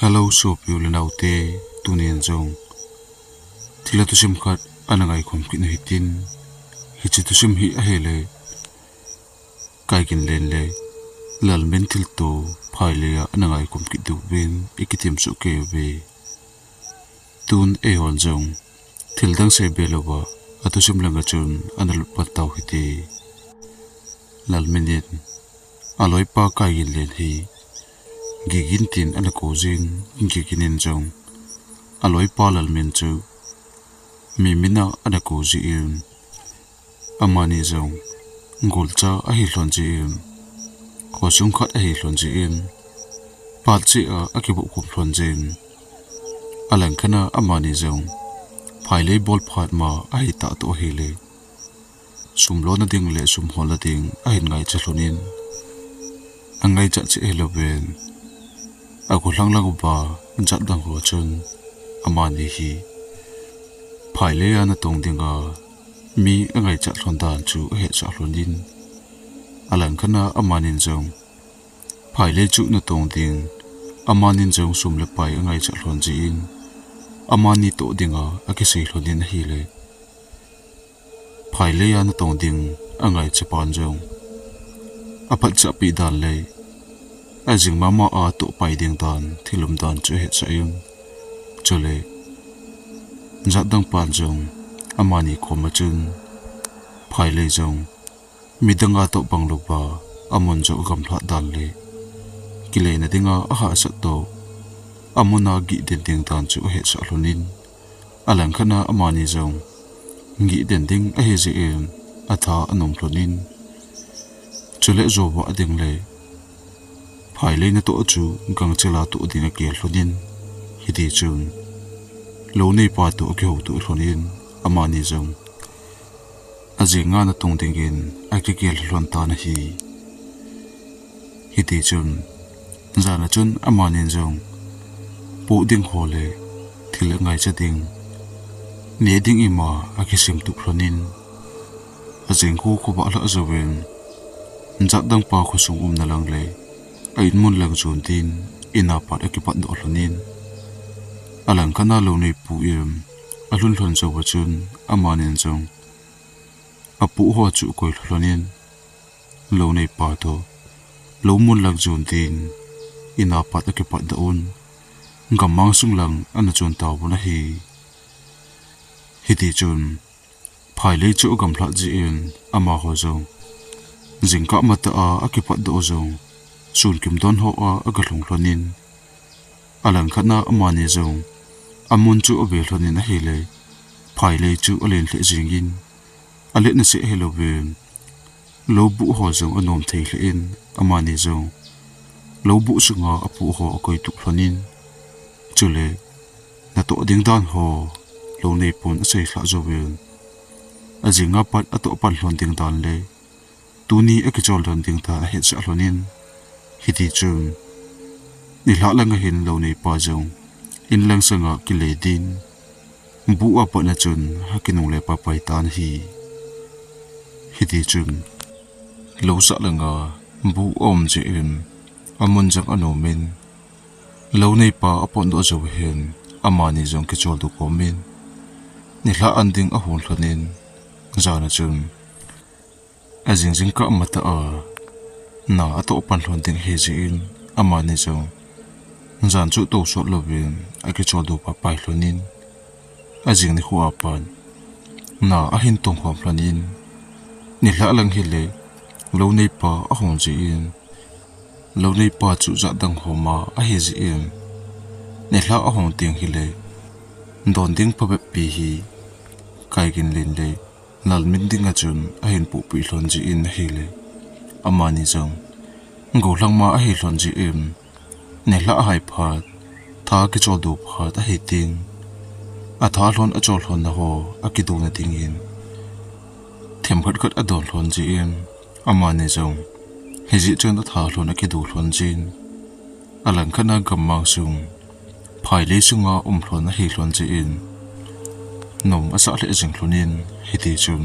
Hello soap yulenaute tunian jong thila tusim khat anangai khomkin hitin hichi tusim hi ahele kaikin lenle lalmen thilto phaileya anangai khomki dubin ikitim su kebe tun e hon jong thildang se belowa atusim langa chun anal pataw hiti lalmenin aloi pa kaikin len hi gigintin anakozing giginin jong aloi palal menchu mimina anakozin amani jong golcha ahi lonjin khosung khat ahi lonjin palchi a akibu khum lonjin alangkhana amani jong phaile bol phatma ahi ta to hele sumlo na ding le sum hola ding ahin ngai chalonin angai cha che eloben aku lang ba jat dang ho chun amani hi phaile ana tong dinga mi angai cha hlon dan chu he cha hlonin alang khana amanin jong phaile chu na tong ding amanin jong sum le pai angai cha hlon ji in amani to dinga akisi hlonin hi le phaile ana tong ding angai cha pan jong apat cha pi dan le ajing mama a to pai ding dan thilum dan chu he chayung chole jadang pan jong amani khoma chun phaile jong midanga to bangloba amon jo gamthla dan le kile na dinga aha sa to amuna gi den ding dan chu he sa hlonin alang khana amani jong gi den ding a he je em atha anom hlonin chole zo ba ding le phaile na to chu gangchela to dinga kel hlonin hiti chun lo nei pa to ke ho to hlonin amani jong azinga na tong dingin akikel hlon ta na hi hiti chun zana chun amani jong pu ding hole thil ngai cha ding ne ding ima akisim tu hlonin azing ko ba la azawen jat dang pa khusung na lang le ain mun lang chun tin ina pat akipat do hlonin alang kana lo nei pu em alun hlon zo chun amanin jong apu ho chu koi hlonin lo nei pa to lo mun lang chun tin ina pat akipat da un gamang sung lang ana chun taw na hi hiti chun phaile chu gamthla ji en ama ho jong jingka mata a akipat do jong sun kim don ho a agalung hlonin alang khana amani jong amun chu obe hlonin a hele phaile chu alen hle jingin ale na se heloben lobu ho jong anom thei hle in amani jong lobu sunga apu ho akoi tu hlonin chule na to ding dan ho lo nei pon sei hla joben ajinga pat ato pan hlon ding dan le tuni ekachol ron ding ta he cha hlonin hiti chun ni hla langa hin lo nei pa jong in lang sanga kiledin bu apa na chun hakinung le pa pai tan hi hiti chun lo sa langa bu om je em amon jang anomen lo nei pa apon do jo hen amani jong ke chol du komin ni hla anding a hon hlonin zana chun ajing ka mata a na ato pan hlon ding he je in amani jong zan chu to so lovin aki chol du pa pai hlonin ajing ni huwa pan na a hin tong khom hlonin ni hla lang hi le lo nei pa a hon ji in lo nei pa chu za dang homa a he ji in ni hla a hon ting hi le don ding pa pi hi kai gin lin le lal min ding a chun a hin pu pi hlon ji in hi le amani jong go lang ma a hi hlon ji em ne hla hai phat tha ki chol du phat a hi ting a tha hlon a chol hlon na ho a ki du na ting in them khat khat a don hlon ji em amani jong he ji chen a tha hlon a ki du hlon jin alang khana gamang sung phaile sunga hlon a hi hlon ji in nom asa le jing hlonin hiti chun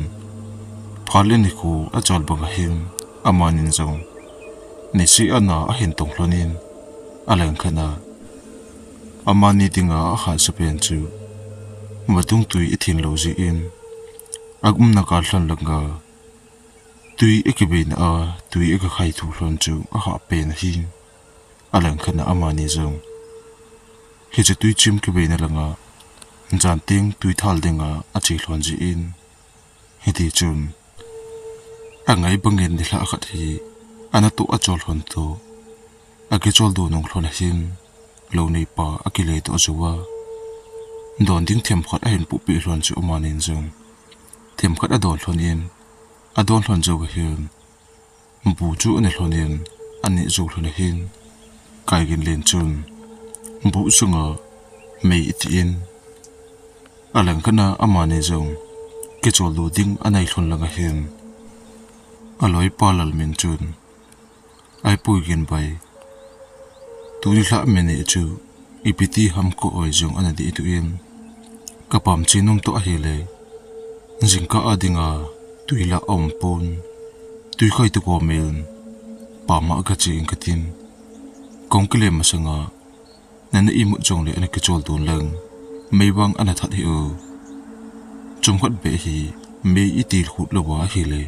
phale ni ku a chol banga him amanin jong ni si ana a hin tong hlonin alang khana amani tinga kha sapen chu matung tui ithin lo ji in agum na ka hlan langa tui ekibin a tui eka khai thu hlon chu a ha pen hi alang khana amani zong he che tui chim ke be na langa jan ting tui thal dinga a chi hlon ji in he ti chun angai bangin ni hla khat hi ana tu a chol hon to a ke chol du nong hlon hin lo nei pa a ki le to zuwa don ding them khat a hin pu pi hlon chu amanin zong them khat a don hlon in a don hlon zo hin bu chu ani hlon in ani zo hlon hin kai gin len chun bu sunga mei it in alang kana amani zong ke chol du ding anai hlon langa hin aloi palal min chun ai pui gin bai tuni hla meni chu ipiti ham ko oi jong ana di tu in kapam chinom to a hele jingka adinga tuila ompon tui khai tu ko mel pa ma ka ching katin kongkle masanga nana imu jong le ana ke chol dun lang meiwang ana that hi o chungkhat be hi me itil khut lo wa hele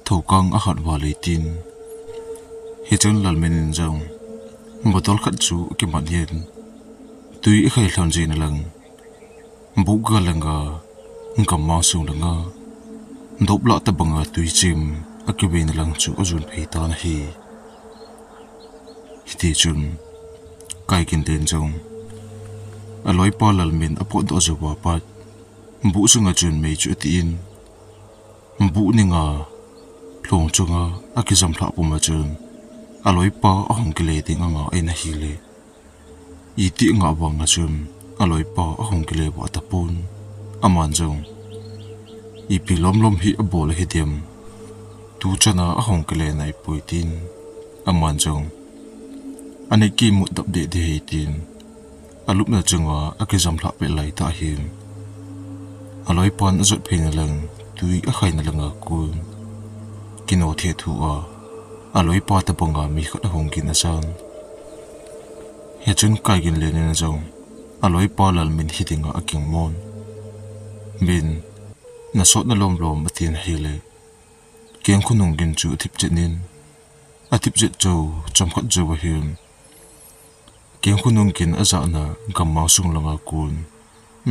thokang a khat wa le tin hi chon lal men jong botol khat chu ki man yen tui khai thon jin lang bu ga langa ngam ma su langa dobla ta banga tui chim akibin lang chu ajun phei ta na hi ti chun kai kin den jong aloi palal min apo do zawa pat bu sunga chun mei chu ti in bu ninga hlong chunga akizam thla puma chun aloi pa ahong kile tinga nga aina hile iti nga wanga chun aloi pa ahong kile wa tapon aman jong ipilom lom hi abol hediam tu chana ahong kile nai poitin aman jong ane ki mu dab de de hitin alup na chunga akizam thla pe lai ta him aloi pan azot pheina lang tui a khaina langa kun kino the thu a aloi pa ta bonga mi khat hong kin asan he chun kai gin le ne jong aloi pa lal min hitinga aking mon min na sot na lom lom atin hele keng khunung gin chu thip chenin atip jet jo chamkhat jo wa him keng khunung kin aza na gamma sung langa kun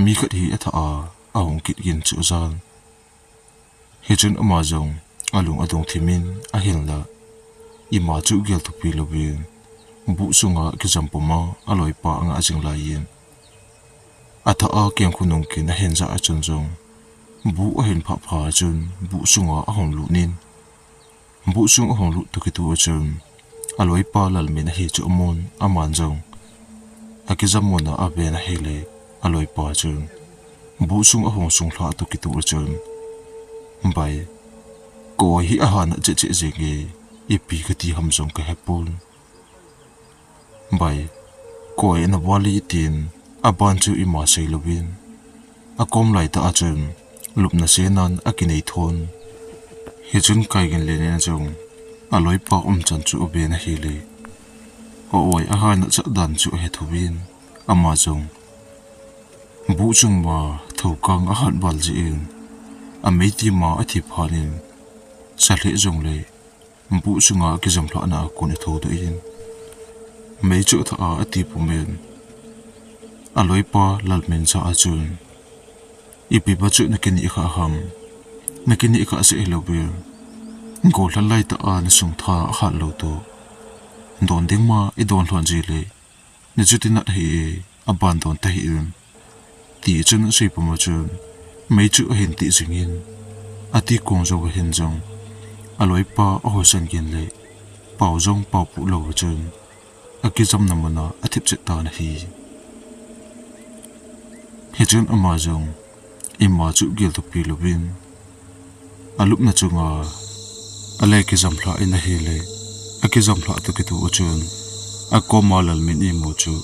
mi khat hi atha a ahong kit gin chu zan he chun ama jong alung adong thimin a hilna ima chu gel tu pi lovin bu sunga ki jampoma aloi pa anga ajing lain atha a keng khunung kin a henja a chun jong bu a hen pha pha chun bu sunga a hong lu nin bu sung a hong lu tu ki tu chun aloi pa lal min hi chu mon aman jong akizam mona a be na hele aloi pa chun bu sung a hong sung thla tu ki tu chun bai ko hi a han che che jenge ipi ka ti ham jong ka hepul bai ko ena wali tin aban chu ima sei lovin akom lai ta achun lupna senan akinei thon hi chun kai gen le ne jong aloi pa chan chu be na hele o oi a han cha dan chu he thubin ama jong bu chung ma thokang a han bal ji in a meiti ma a thi phanin sale jong le bu sunga ki jam thla na kun tho do in mei chu tha a ati pumen aloi pa lal men cha achun ipi ba chu nakini kha ham nakini kha se helobir go hlalai ta an sung tha kha lo to don ding ma I don hlon ji le ni chutina hi aban don ta hi un ti chun sei puma chun mei chu hin ti jingin ati kong zo hin jong aloi pa a hosan gen le pau jong pau pu lo chun akizam namana athip che ta na hi he chun ama jong ima chu gel to pi lovin alup na chunga ale ki zamphla ina hele akizam phla to ki tu chun akomalal min imu chu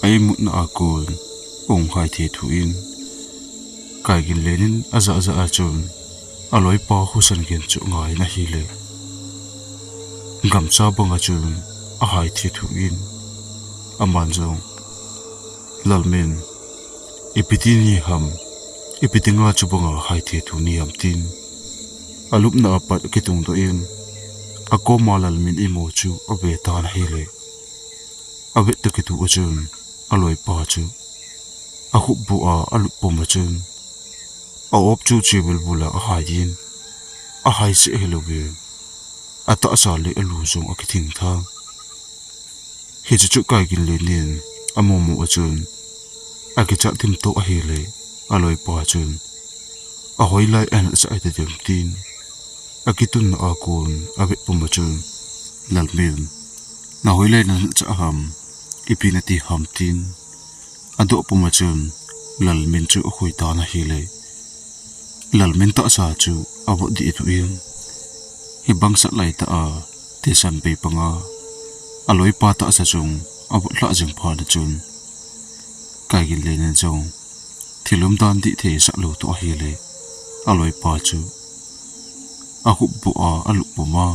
ai mut na akol ong khai the thu in kai gin lenin aza aza achun aloi pa husan gen chu ngai na hile gamcha bonga chun a hai the thu in aman jong lalmen ipitini ham ipitinga chubanga haithe thuni hamtin alupna apat kitung do in akoma lalmin imochu abe tan hele abe takitu achun aloi pa chu ahu bua alupom achun aop chu chibel bula ahayin ahai se helobe ata asale alusong akiting tha hichu kai gin lenin amomo achun akicha tim to ahile aloi pa chun ahoi lai an sa ite tin akitun na akon abe pomachun lalmin na hoilai na cha ham ipinati hamtin ado pomachun lalmin chu hoi ta na hile lalmin ta sa chu abo di itu in hibang sa lai ta a tesan pe panga aloi pa ta sa chung abo la jing pha na chun kai gin le nen chong thilum dan di the sa lo to hile aloi pa chu aku bua alu puma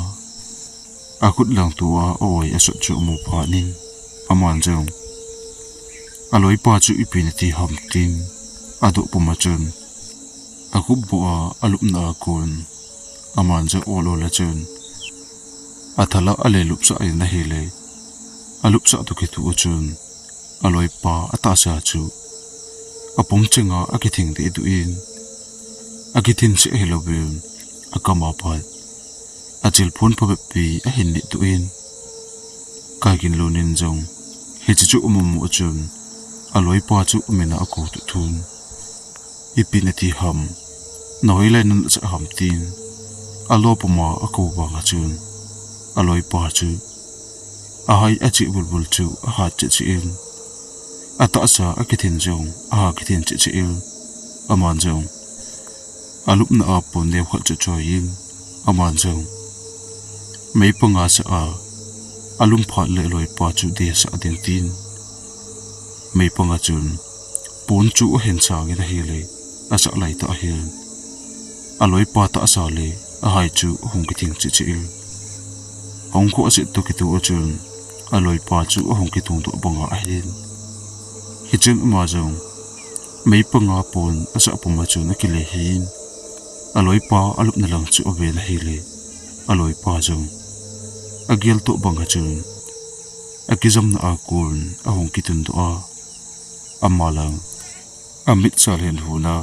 akut lang tua oi asot chu mu phanin aman jong aloi pa chu ipinati hamtin ado puma chun aku bua alu na kun aman ja olo la chun athala ale lupsa ina hele alupsa to kitu chun aloi pa atasa chu apom chenga akithing de du in akithin se helobin akama pat achil phun phapi a hin ni tu in kagin lonin jong hechu umumu chun aloi pa chu umena aku tu thun ipinati ham noilai nan cha ham tin alopuma aku ba chun aloi pa chu ahai achi bulbul chu ha chi in ata sa akithin jong a kithin chi il aman jong alup na apon ne khat choyin aman jong mei panga sa a alum phat le loi pa chu de sa ding tin mei panga chun pon chu hen sang ina hele asa lai ta hen aloi pa ta sa le a hai chu hung kiting chi il hong ko ase to kitu chun aloi pa chu hung kitung to banga a hen hichen ma jong mei panga pon asa poma chu na kile hin aloi pa alup na lang chu obe na hele aloi pa jong agel to banga chun akizam na akun ahong kitun do a amalang amit salen huna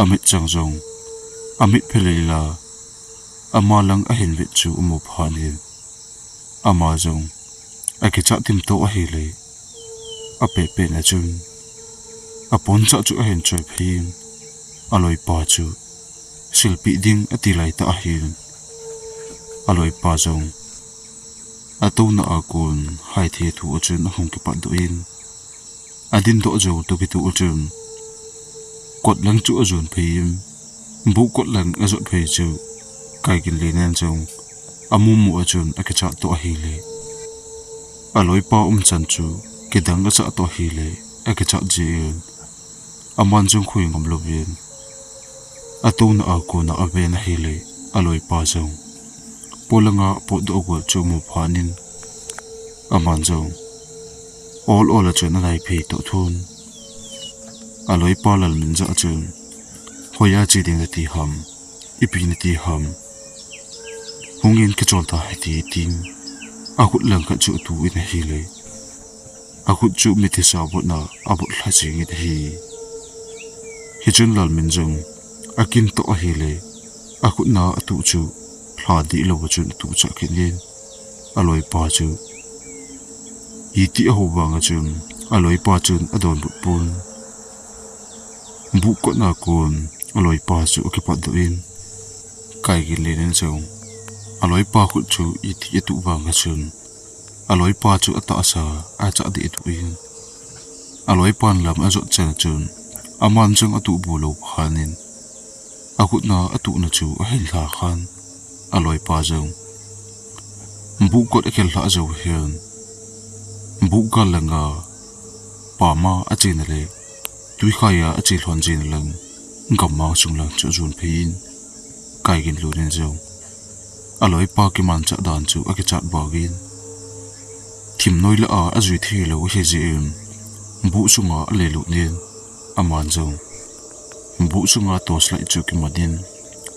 amit changjong amit phelela amalang ahin wit chu umu phanin amazong akicha tim to a hele ape pe na chun apon cha chu ahin choi phim aloi pa chu silpi ding atilai ta ahin aloi pa jong atuna akun hai the thu chun hong ki pa do in adin do jo to ki tu chun kot lang chu azun phim bu kot lang azot phei chu kai gin le nan chong amumu chun akicha to ahile aloi pa chan chu kidang ga cha to hile akicha jin aman jong khui ngam lovin atuna akuna avena hile aloi pa jong polanga po do go chu mu phanin aman jong all chuna nai phi to thun aloi pa lal min ja chun hoya chi ding ti ham ipinati ham hungin ke chol ta ti tin akut lang ka chu tu in hile akut chu mi ti sa bo na abot la jing it hi chun lal min jong akin to hile akut na atu chu phadi lo bo chun tu cha khin aloi pa chu iti ho banga chun aloi pa chun adon bu pun bu ko na kun aloi pa chu ki pa do in kai gi le nen chong aloi pa khu chu iti tu banga chun aloi pa chu ata sa a cha di tu in aloi pan lam a zo chen chun aman jong atu bu lo phanin akut na atu na chu a hil la khan aloi pa jong bu ko ekel la zo hian bu ga langa pa ma a chin le tui khaya a chi hlon jin lang gamma chung lang chu jun phin kai gin lu nen zo aloi pa ki man cha dan chu a ki chat bagin thim noi la a azui thi lo he ji บุสุงาเลลุนินอามันจงบุสุงาตัวสไลจูกิมาดิน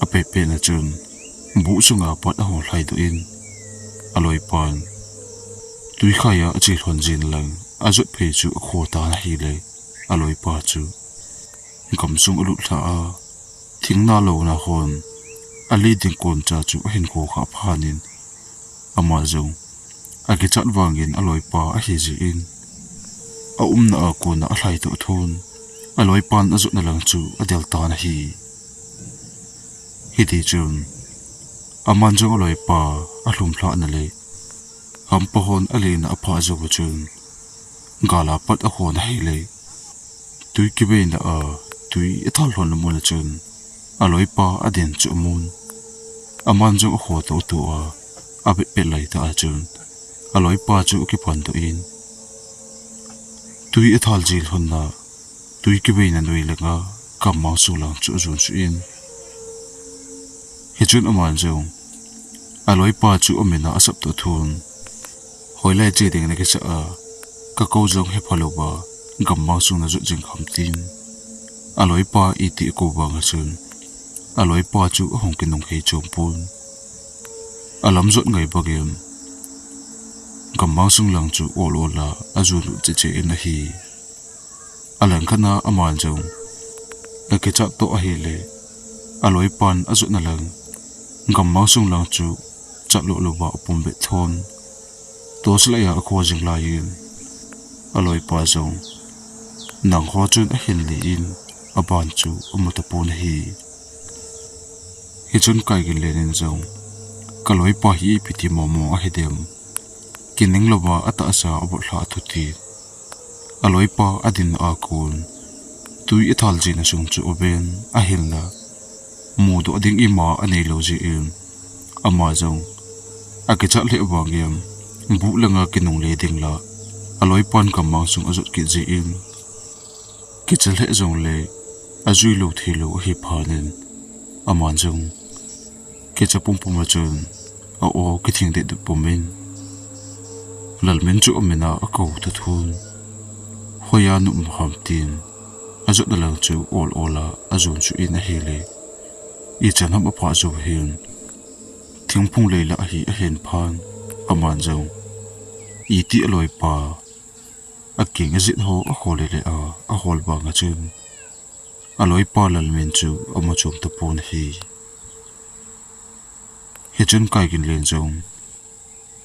อเปเปนะจุนบุสุงาปอดอหงไลดูอินอลอยปานตุยขายาจิหอนจินลังอาจุดเพจูโคตานะฮีเลยอลอยปาจูกำซุงอลุลาทิ้งนาโลนาฮอนอลีดิงโกนจาจูเห็นโคขาพานินอามาจงอากิจัดวางินอลอยปาอฮิจิอินอานาอากูนาอไลตัวทุนอลอยปานอาจุดนลังจูอเดลตานะฮีฮิดีจุนอามันจงอลอยปาอาลุมพลานะเลยคำปะฮอนอลีนาอพาจูบจุนกาลาปัดอโคนให้เลยตุยกิเวนละตุยทัลหอนมุนจุนอลอยปาอเดนจุมุนอามันจงอโคตตัวอาเปเปลัยตาจุนอลอยปาจูกิพันตัวอินตุยทัลจิลหอนนาตุยกิเวนนุยเลงากำมังสุลังจุจุนจุอินฮิจุนอามันจงอลอยปาจูอเมนาอสับตัวทุนหอยไล่เจดิงในกิจก็เกาจงให้พอลบากำมังสุนจุจิงคำตินอลอยปาอีติกูบังจุนอลอยปาจูหงกินงให้จงปูนอลัมจดไงบางอย่างกำมังสุนหลังจูโอโลลาอาจุลุจิเจอินฮีอลังขณะอามันจงเอกิจัดโตอฮีเลอลอยปันอาจุนลังกำมังสุนหลังจูจัดลุลบาปุ่มเบทอนตัวสลายอควาจิงลายินอลอยปาจงนังหัวจุนเห็นลีอินอบานจูอมุตปูนฮีฮิจุนไกกินเลนินจงกลอยปาฮีพิธีมอมอเฮเดมกินนิงลบาอัตอาสาอบลาทุตีอลอยปาอดินอากูนตุยทัลจินสุงจูอเบนอหินละมูดอดิงอิมาอเนโลจีอินอามาจงอากิจัดเลบางยามบุลงากินงเลดิงละอลอยปันกำมังสุงอจุดกิจีอินกิจเลจงเลอาจุยลูทีลูฮิพานินอามันจงกิจปุ่มปุ่มจนอาโอกิทิ้งเด็ดปุ่มมินหลังมินจุอมินาอากาวตุทุนหอยานุมหามตินอาจุดหลังจูโอลโอลาอาจุนจูอินเฮเลอีจันทำอภาจูเห็นทิ้งพุ่งเลยละฮีเห็นพานอามันจงอีติอลอยปาอาเก่งจิตโฮอาโคเลเลอาโคลบางจุนอลอยปาลัลเมนจูอามาจมตะปูนฮีเฮจุนไกกินเลนจง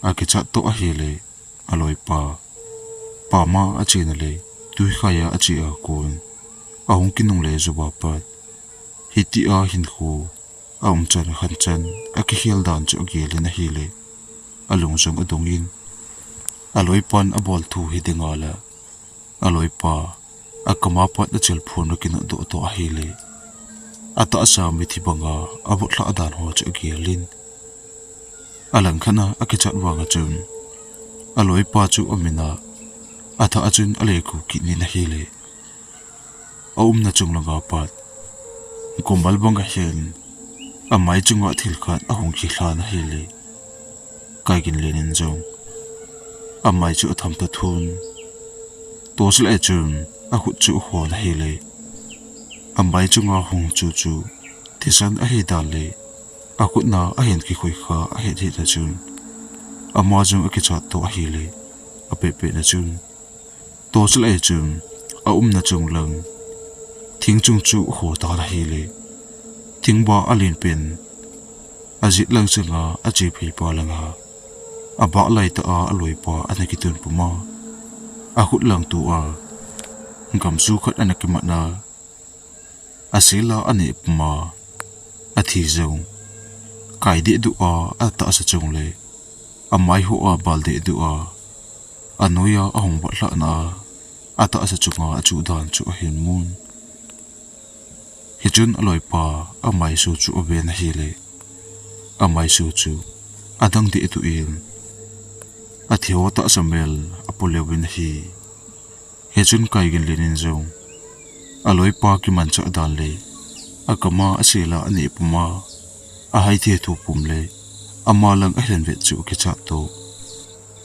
อากิจัดโตอาเฮเลอลอยปามาอาจีนเลตุยขายาอาจีอากูนอาหงกินงเลจูบาปัดฮิติอาหินคูอาองจันขันจันอากิเฮียลดานจูอาเกเลนะฮีเลอาลงจงอดงอินอลอยปันอบอลทูฮิดิงาละอลอยปาอากมาปัดเจลพูนกินดูตัวฮีเลอาตาสามิทิบังอาอบทละดานหัวจูเกลินอลังขณะอากิจัดวางจุนอลอยปาจูอมินาอาตาจุนอเลกูกินินะฮีเลอานะจงลังอาปัดกุมบัลบังกะเฮนอาไมจงอาทิลขัดอาหงกิลานะฮีเลไกกินเลนินจงอาไมจูทำตะทุนตัวสเลจุนอาหุจูหัวนะฮีเลอาไมจงอาหงจูที่สันอาฮิดาเลอากุนาอาเห็นกิคุยขาอาเห็นที่นะจุนอามาจงอากิจัดตัวอาฮีเลอาเปเปนะจุนตัวสเลจุนอานะจงลังทิ้งจงจูหัวตานะฮีเลทิ้งบ่าอาลินเป็นอาจิตลังจงอาจีพีปาลังอาบะไลตาอลอยปาอันกิตุนปุมาอาขุดลังตัวกำสู้ขัดอันกิมานาอาศิลาอันนี้ปุมาอาทิจงไก่เดดูอาตาสจงเลยอาไมหัวบาลเดดูอาโนยาอาหงบัลละนาอาตาสจงอาจูดานจูเห็นมูนฮิจุนอลอยปาอาไมสูจูอเบนฮีเลอาไมสูจูอาดังเดดูอินอาทิวตาสมัลอพอลวินฮีเฮจุนไกกินเลนินจงอลอยปากิมันจัดดานเลอากมาอาศิลาอันนี้ปุมาอาให้เทียทูปุ่มเลอามาลังเห็นเวจูกิจัดโต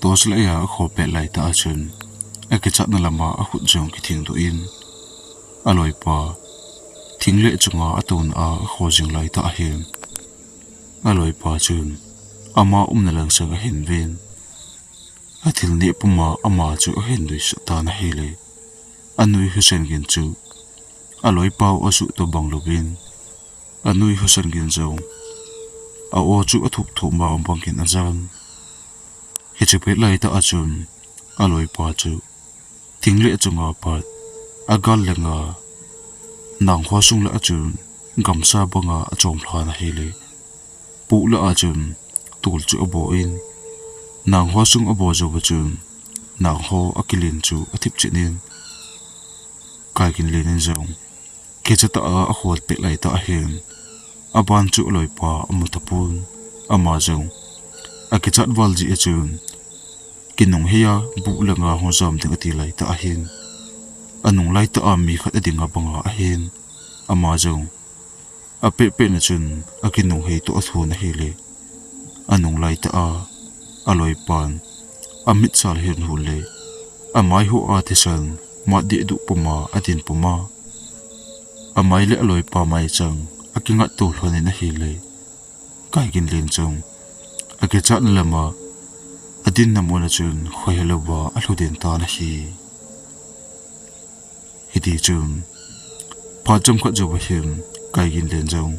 ตัวสลายขอเปลายตาจุน ke chat na lama a khut jong ki thing do in aloi pa thing le chunga atun a khojing lai ta hen aloi pa chun ama na lang sang hen ven athil ni puma ama chu hen dui sa ta na hele anui husen gin chu aloi pau asu to banglovin anui husen gin zong a o chu athup thu ma bangkin azan he chepet lai ta achun aloi pa chu tingle chunga pat agal lenga nang khwasung la achun gamsa banga achom thana hele pu la achun tul chu abo in nang khwasung abo zo bachun nang ho akilin chu athip chinin kai kin lenin zong ke chata a khol pe lai ta hen aban chu loi pa amutapun ama zong akichat walji achun kinung heya bu langa hozam ding ati lai ta hen anung lai ta mi khat adinga banga hen ama zong ape pe na chun akinung hei to athu na hele anung lai ta aloi pan amit sal hen hule amai hu a thisan ma di du puma adin puma amai le aloi pa mai chang akinga tu hlone na hele kai gin len chong akichat lama adin namona chun khoyelawa aluden ta na hi hidi chun pajam kha jo bahim kai gin len jong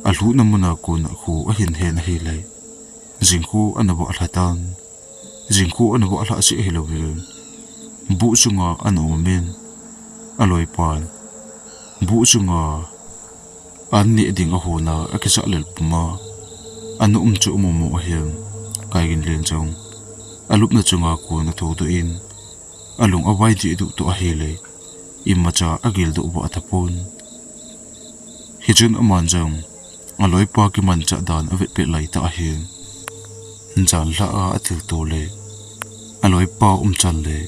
alhu namona ko na khu a hin he na hi lai jingku anabo alhatan jingku anabo alha si helowin bu sunga anomen aloi pan bu sunga anni ding a hona akisa lel puma anu chu mumu ahem kai gin len jong alup na chunga ko na tho do in alung awai di du to ahele imacha agil do ba thapon hijun aman jong aloi pa ki man cha dan avet pe lai ta ahem jan la a athil to le aloi pa chal le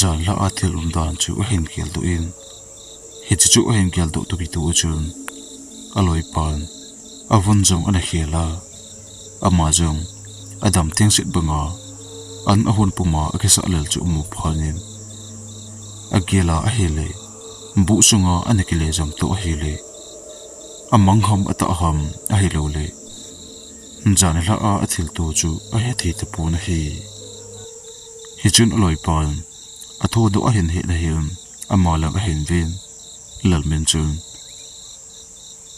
jan la athil dan chu hin kel do in hichu hin kel do to bi to chun aloi pan avon jong ana khela ama jong adam tengsit banga an ahun puma akisa lel chu mu phanin agela ahele bu sunga anekile jam to ahele amang ham ata ham ahelo le janela a athil to chu ahe thi te puna hi hichun aloi pan atho do ahin he na hiam amalang ahin ven lalmen chun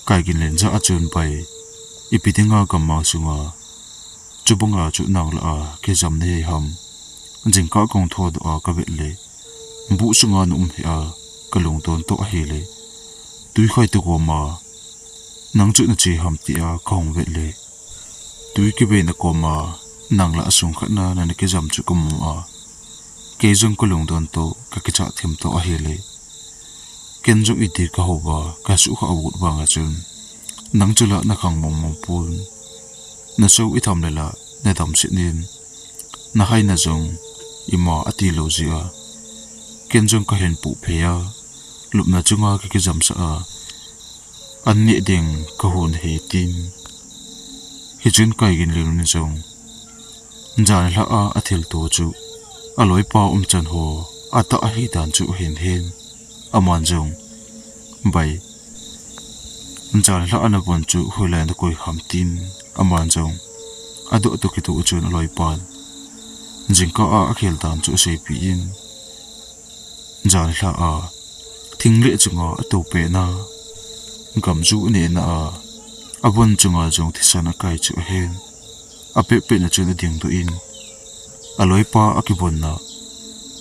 kai gin len ja achun pai ipitinga kamma sunga chubunga chu nangla a ke jam ne ham jingka kong tho do a ka le bu sunga num hi a kalung ton to a hele tui khai to ko ma nang chu na chi ham ti a kong ve le tui ke be na ko ma nangla asung khana na ne ke jam chu kum a ke jong kalung don to ka ke cha them to a hele kenjung iti ka hoba ka su kha awut ba nga chun nang chula na khang mong mong pun na so itham lela na dam sinin na hai na jong ima ati lojia kenjung ka hen pu pheya lup na chunga ki jam sa a anni ding ka hun he tin hijun kai gin lelu ni jong jan la a athil to chu aloi pa chan ho ata a hi dan chu hen hen aman jong bai jan la ana bon chu hulan da koi hamtin aman jong adu to ki to chun loi pan jingka a akhel dan chu sei pi in jan la a thingle chunga to pe na gam ju ne na a abon chunga jong thisana kai chu hen ape pe na chun ding do in aloi pa akibon na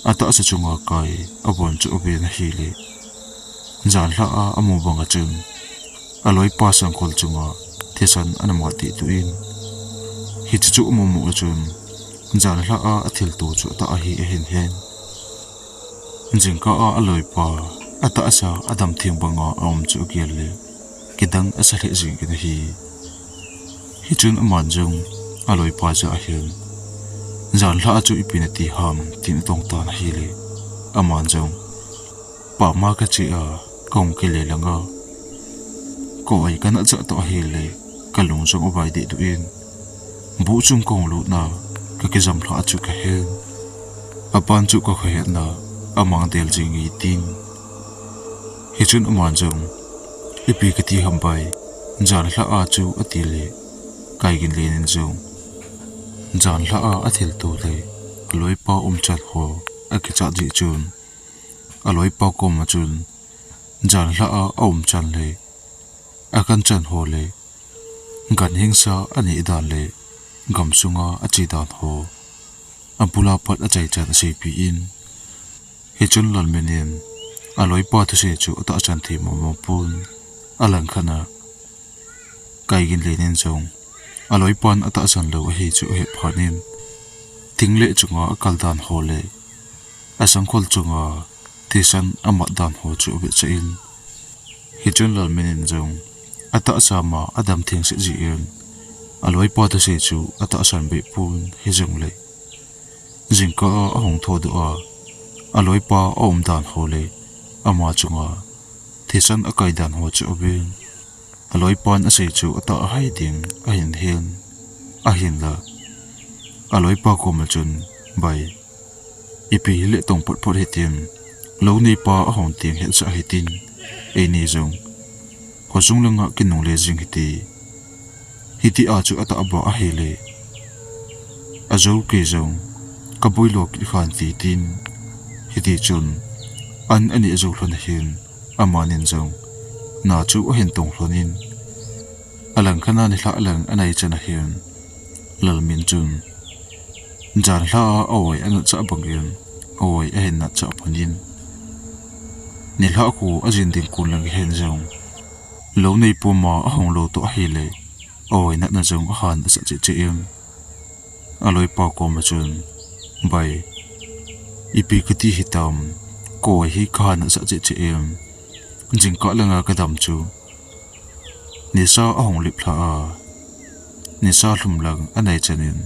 ata sa chunga kai abon chu be na hile jan la a amu banga chun aloi pa sang khol chunga thisan anama ti tu in hi chu mu mu chun jan la a athil tu chu ta a hi hen hen jingka a aloi pa ata asa adam thing banga om chu gel le kidang asa le jing ki hi chun aman jong aloi pa ja hen jan la chu ipinati ham tin tong ta na hi le aman jong pa ma ka chi a kong ke le langa ko ai kana cha to hi le kalung jong obai de du in bu chung kong lu na ka ke jam la chu ka hen apan chu ko khe na amang del jing I tin hi chun aman jong ipi ka ti hambai jan hla a chu atile kai gin lenin jong jan hla a athil tu le loi pa chat ho akicha ji chun aloi pa ko ma chun jan hla a chan le akan chan ho le gan hingsa ani dan le gam sunga achi dan ho ampula pat achai chan se pi in hi chun lal menin aloi pa thu se chu ata chan thi mo pun alang khana kai gin lenin jong aloi pan ata san lo hi chu he phanin tingle chunga akal dan ho le asang khol chunga tisan amat dan ho chu be chain hi chun lal menin jong ata sama adam thing se ji in aloi pa thu se chu ata san be pun hi jong le jingka a hong tho do a aloi pa om dan ho le ama chunga thisan akai dan ho chu bin aloi pan ase chu ata hai ding a hin la aloi pa ko ma chun bai ipi le tong pot pot hetin lo nei pa a hong ting he sa hetin e ni jong ko sung langa kinung le jing hiti a chu ata aba a hele azo ke jong kaboi lo ki khan ti tin hiti chun an ani azo hlon hin amanin jong na chu hen tong hlonin alang khana ni hla alang anai chana hin lalmin chun jan hla awai an cha bangin awai a hen na cha panin ni hla ku ajin ding kun lang hen jong lo nei poma a hong lo to a hele awai na jong a han sa che em aloi pa ko ma chun bai ipi kati hitam ko hi khan sa che em jingka langa kadam chu nisa ahong lipla a nisa hlumlang anai chanin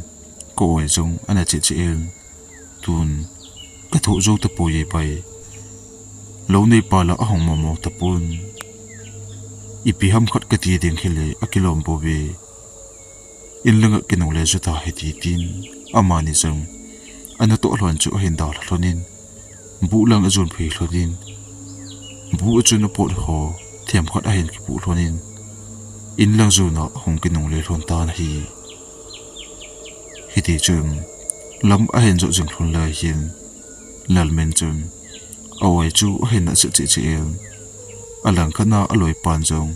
ko oi jong ana che en tun ka tho zo ta po ye pai lo nei pala ahong momo ta pun ipi ham khat ka ti ding khile akilom bo be in langa kinong le ju ta heti tin amani jong ana to hlon chu hin dal hlonin bu lang azun phi hlonin bu chun po ho thiam khat a hin ki pu hlonin in lang zu na hong kinong le hlon ta na hi hiti chun lam a hin zo jing hlon la hin lal men chun awai chu hin na che en alang khana aloi pan jong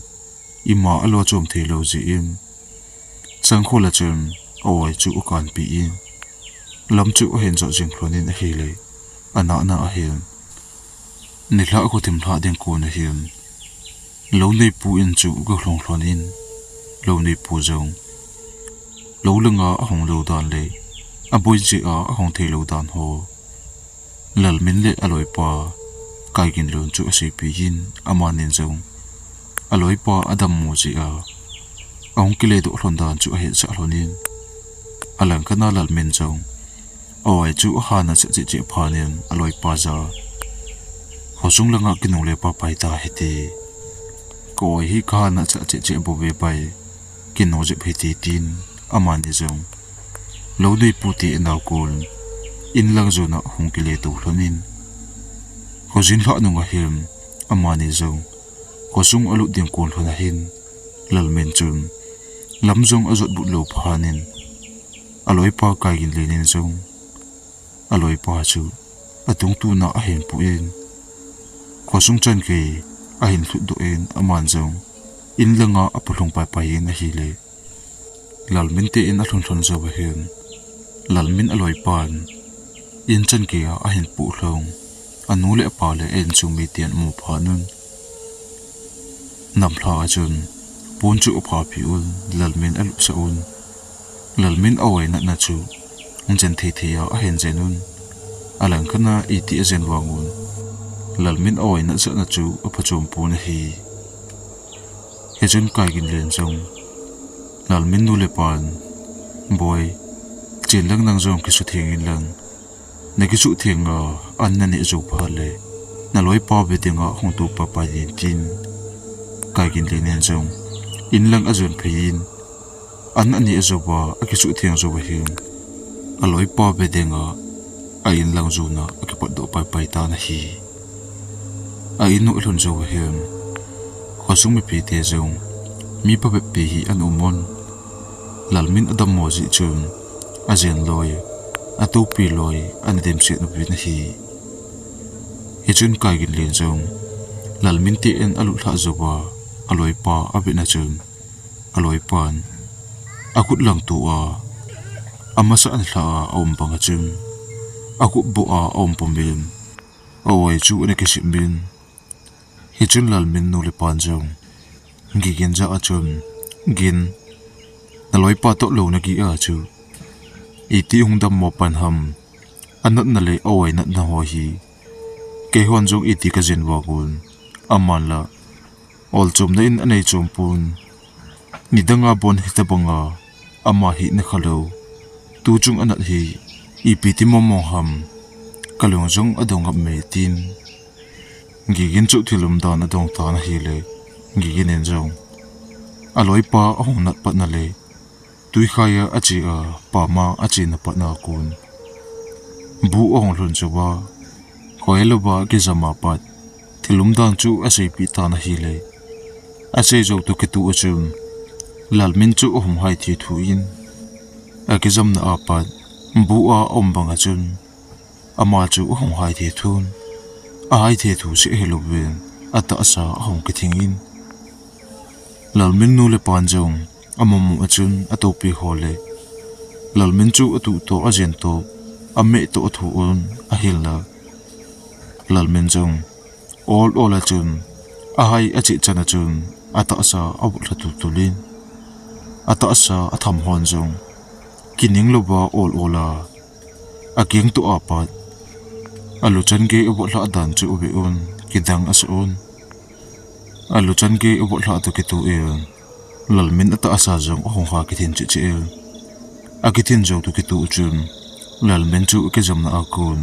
ima alo chom thelo ji in chang khola chun awai chu ukan pi in lam chu hin zo jing hlonin a hi le ana na a hin ni hla ko tim hla ding ko na hin lo nei pu in chu go hlong hlonin lo nei pu jong lo langa a hong lo dan le a boi ji a hong thei lo dan ho lal min le aloi pa kai gin lon chu ase pi hin amanin jong aloi pa adam mo ji a ong kile do hlon dan chu he cha hlonin alang kana lal min jong oi chu hana che phanin aloi pa za hosung langa kinung le pa pai ta heti ko hi khana che bo be pai kino je pheti tin amani jong lo dei puti na kul in lang zona hong kile to hlonin hojin hla nunga him amani jong hosung alu ding kul hlona hin lalmen chun lam jong azot bu lo phanin aloi pa kai gin lenin jong aloi pa chu atung tu na a hen pu in khosung chan ke a hin thu do en aman jong in langa apulung pai pai in a hi le lalmin te in a hlon hlon zo ba hen lalmin aloi pan in chan ke a hin pu hlong anu le pa le en chu mi tian mu phanun nam hla chun pun chu pha pi ul lalmin alu sa un lalmin awai na chu jen thei a hen jenun alang khana iti ajen wangun lalmin awai na cha na chu aphachom pu na hi hejun kai gin len jong lalmin nu le pan boy chen lang nang jong ki su thengin lang na ki su thenga an na ni zo pha le na loi pa be tinga hong tu pa pa yin tin kai gin len jong in lang azun phein an ani zo ba ki su theng zo ba hin aloi pa be denga ain lang zuna akipat do pai ta na hi ain no ilon zo hem khosung mi pite zong mi pa pe hi an umon lalmin adam mozi chun azen loi atu pi loi an dem se no pi na hi he chun kai gin len zong lalmin ti en alu thla zowa aloi pa abina chun aloi pan akut lang tu a amasa an thla om banga chun akut bu a om pomin awai chu ne ke simin he chun lalmin no le pan zong gi gen ja a chun gin naloi pa to lo na gi a chu iti hung dam mo pan ham anat na le awai nat na ho hi ke hon jong iti ka jen wa gun aman la ol chum na in anei chum pun nidanga bon hitabanga ama hi na khalo tu chung anat hi ipiti momo ham kalong jong adong ap me tin gigin chu thilum dan adong ta na hi le gigin en jong aloi pa ahong nat pat na le tui khaya achi a pa ma achi na pat na kun bu ong lun chuwa khoelo ba ke zama pat thilum dan chu ase pi ta na hi le ase jo tu ke tu achum lalmin chu hum hai thi thu in akizam na apat bu a ombanga chun ama chu hum hai thi thun a hai thi thu se helowen ata asa hum ke thingin lalmin nu le panjong amamu achun atopi hole lalmin chu atu to ajen to ame to thu on a hilna lalmin jong all achun a hai achi chana chun ata asa abul tu tulin ata asa atham hon jong kining loba all ola aking tu apat alu chan ge obol la dan chu obe on kidang as on alu chan ge obol la to ke tu e lalmin ata asa jong hong ha kithin chi che akithin jo tu ke tu chun lalmin chu ke jamna akun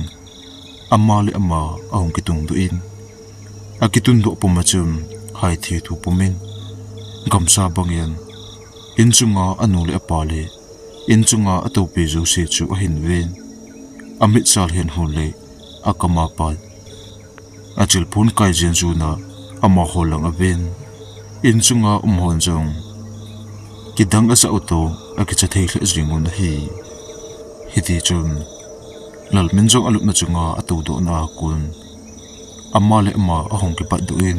amma le amma ahong kitung du in akitun do pomachum hai thi thu pomin gamsa bangyan inchunga anu le apale inchunga atopi jo se chu ahin ven amit sal hen hole akama pa achil phun kai jen juna ama holang aven inchunga umhon jong kidang asa auto akicha theile jingun hi hiti chun lalmin jong alup na chunga atu do na kun amma le ama ahong ki pat duin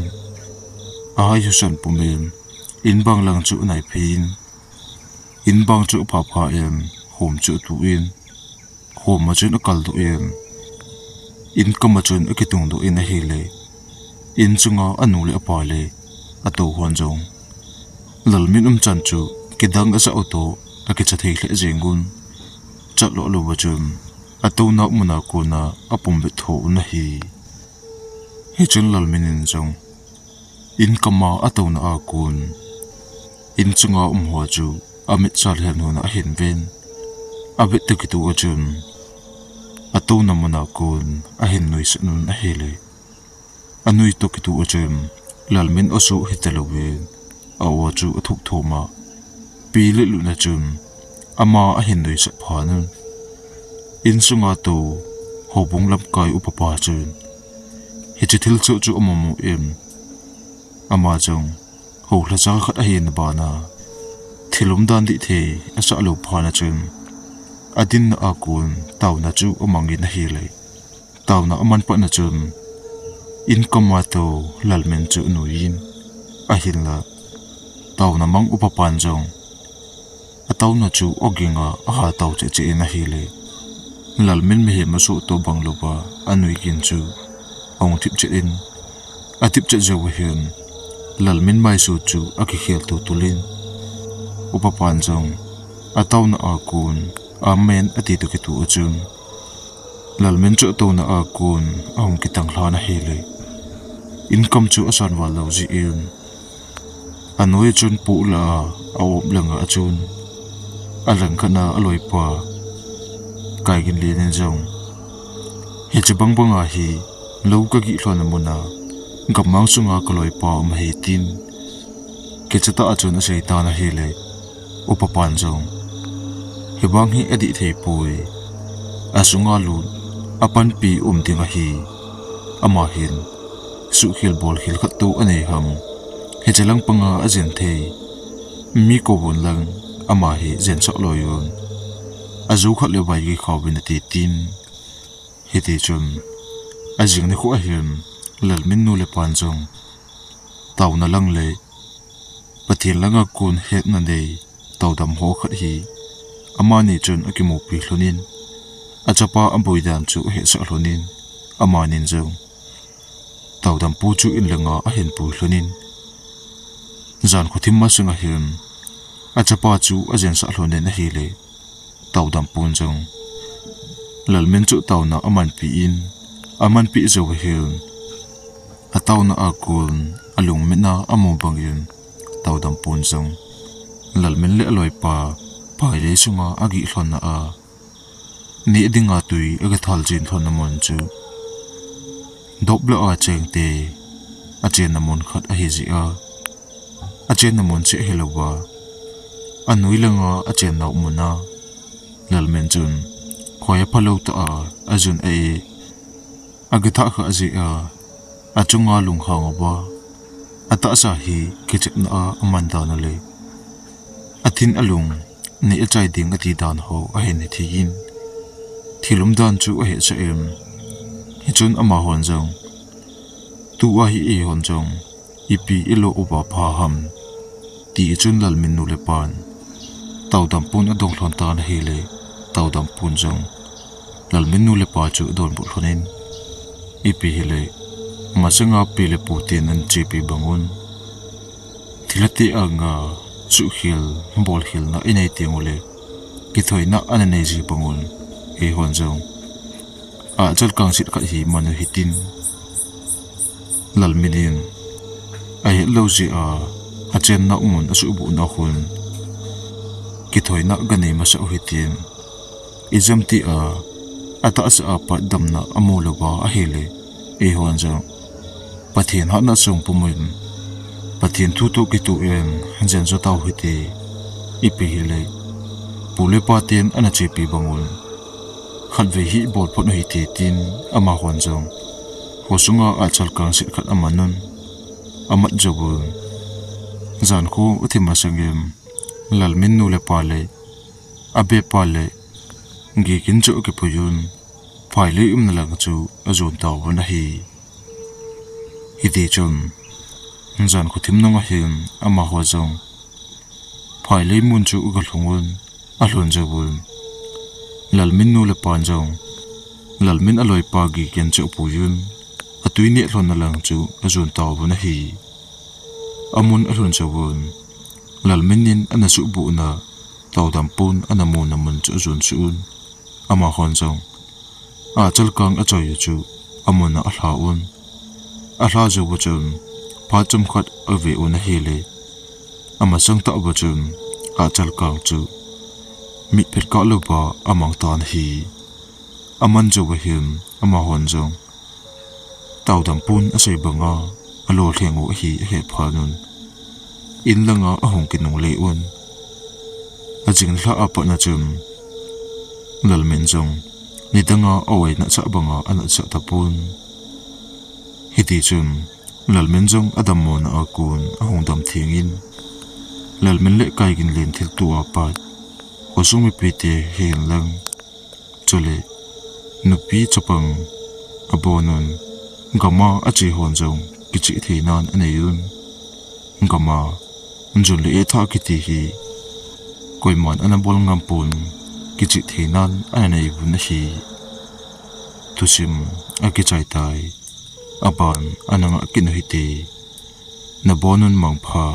ai yusan pumin inbang lang chu nai phin inbang chu pha pha em hom chu tu in hom ma chun akal du em in kama chun akitung du in a hele in chunga anu le apa le atu hon jong lalmin chan chu kidang asa auto akicha theile jengun chatlo lo bachum atu na muna ko na apum be tho na hi he chun lalmin in jong in kama atu na akun in chunga ho chu amit sal hen hona hin ven abit te kitu achun atu na muna kun ahin noi sunun a hele anui to kitu achun lalmin osu hitalowe awa chu athuk thoma pile lu na chun ama ahin noi sa phanun in sunga to hobung lam kai upapa chun hichithil chu chu amamu em ama jong ho hla cha khat a hin bana thilum dan di the asa lo phana chun adin na akun taw na chu amangin hi le taw na aman pa na chun in kamato lalmen chu nuin ahil la taw na mang upapan jong ataw na chu oginga aha taw che che na hi le lalmen me he masu to banglo ba anui kin chu ong tip che in atip che jaw hen lalmin mai su chu akikhel tu tulin upapan jong ataw na akun amen ati to kitu achun lalmen chu to na akun ahong kitang hlana hele income chu asan wal lo ji in anoi chun pu la aw blanga achun alang kana aloi pa kai gin le nen jong he chbang banga hi lo ka gi hlona muna gamang sunga kaloi pa ma he tin ke chata achun a sei ta na hele upapan jong hebang hi edi thei pui asunga lu apan pi dinga hi ama hin su khil bol khil khat tu anei ham he chalang panga ajen thei mi ko bun lang ama hi zen chak loyon azu khat le bai gi khawin ti tin he ti chun ajing ne khu a hian lalmin nu le pan jong taw na lang le pathin langa kun het na nei tawdam ho khat hi ama ni chun akimu pi hlunin achapa amboidan chu he sa hlunin ama nin jong tawdam pu chu in langa a hen pu hlunin zan khothim ma sunga hian achapa chu ajen sa hlunin a hi le tawdam pun jong lalmen chu tawna aman pi in aman pi zo hian atawna akun alung mena amu bangin tawdam pun jong lalmen le aloi pa pai le sunga agi hlonna a ni dinga tui aga thal jin thonna mon chu dobla a chengte a chen namon khat a hiji a chen namon che helowa anui langa a chen nau muna lalmen chun khoya phalo ta ajun e agatha kha aji a chunga lung khangoba ata sa hi kichna amanda na le athin alung ni achai ding ati dan ho a hen thiin thilum dan chu a he cha em hi chun ama hon jong tu a hi e hon jong ipi elo oba pha ham ti chun lal min nu le pan tawdam pun adong hlon ta na hi le tawdam pun jong lal min nu le pa chu don bu hlonin ipi hi le masanga pile putin an chipi bangun thilati anga chu khil bol khil na inei tiangule ki thoina ananei ji bangun e honjong a chal kang sit ka hi manu hitin lalminin a he lo ji a chen na mun asu bu na khun ki thoina ganei ma sa hitin izamti ata sa pa damna amulawa a hele e honjong pathin hana chung pumun pathin thu tu ki tu en jen zo taw hiti ipi hile pule paten ana chepi bangul khalve hi bol phon hi ti tin ama hon jong hosunga achal kang sit khat amanun amat jobul zan khu uthima sangem lalmin nu le pale abe pale ngi kin chu ki puyun phaile na lang chu azun taw na hi hidi chum zan khuthim nanga hin ama ho jong phaile mun chu ugal hungun alhon jabul lalmin nu le pan jong lalmin aloi pa gi ken chu puyun atuini hlon na lang chu azun taw na hi amun alhon jabul lalmin nin anasu bu na tawdam pun anamu namun chu azun suun ama hon jong a chal kang a choy chu amuna alhaun ahla zo bachun phachum khat ave un hele ama sang ta bachun a chal kang chu mi phir ka lo ba amang tan hi aman zo him ama hon jong tawdam pun asai banga alo thengu hi he phanun in langa ahong kinung le un ajing hla apa na chum lalmen jong nidanga awai na cha banga ana cha tapun hiti chun lalmen jong adamon akun ahongdam thingin lalmen le kaigin len thil tu apat osumi pite hen lang chole nupi chapang abonon gama achi hon jong kichi theinan aneyun gama njun le tha kiti hi koiman anabol ngampun kichi theinan anei bun hi tusim akichai tai aban ananga kinuhiti na bonun mangpha